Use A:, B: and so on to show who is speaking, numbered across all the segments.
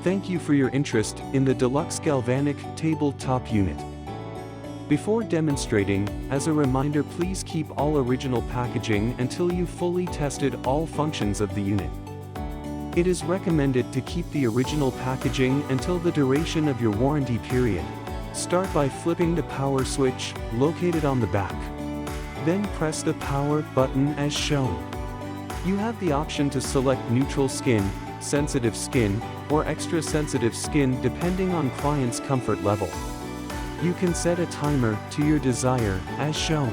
A: Thank you for your interest in the Deluxe Galvanic Table Top Unit. Before demonstrating, as a reminder, please keep all original packaging until you've fully tested all functions of the unit. It is recommended to keep the original packaging until the duration of your warranty period. Start by flipping the power switch, located on the back. Then press the power button as shown. You have the option to select neutral skin, sensitive skin, or extra sensitive skin depending on client's comfort level. You can set a timer to your desire, as shown.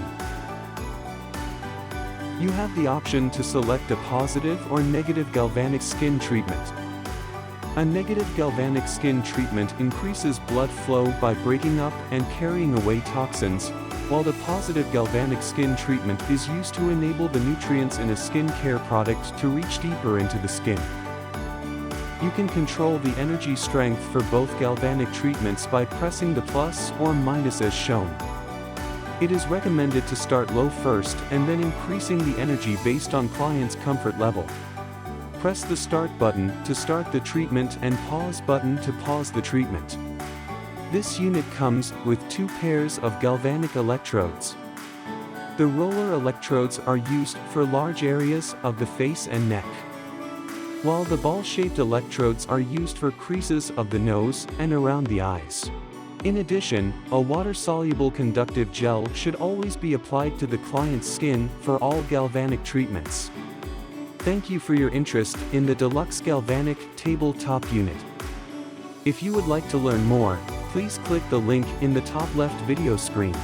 A: You have the option to select a positive or negative galvanic skin treatment. A negative galvanic skin treatment increases blood flow by breaking up and carrying away toxins, while the positive galvanic skin treatment is used to enable the nutrients in a skin care product to reach deeper into the skin. You can control the energy strength for both galvanic treatments by pressing the plus or minus as shown. It is recommended to start low first and then increasing the energy based on client's comfort level. Press the start button to start the treatment and pause button to pause the treatment. This unit comes with 2 pairs of galvanic electrodes. The roller electrodes are used for large areas of the face and neck, while the ball-shaped electrodes are used for creases of the nose and around the eyes. In addition, a water-soluble conductive gel should always be applied to the client's skin for all galvanic treatments. Thank you for your interest in the Deluxe Galvanic Table Top Unit. If you would like to learn more, please click the link in the top left video screen.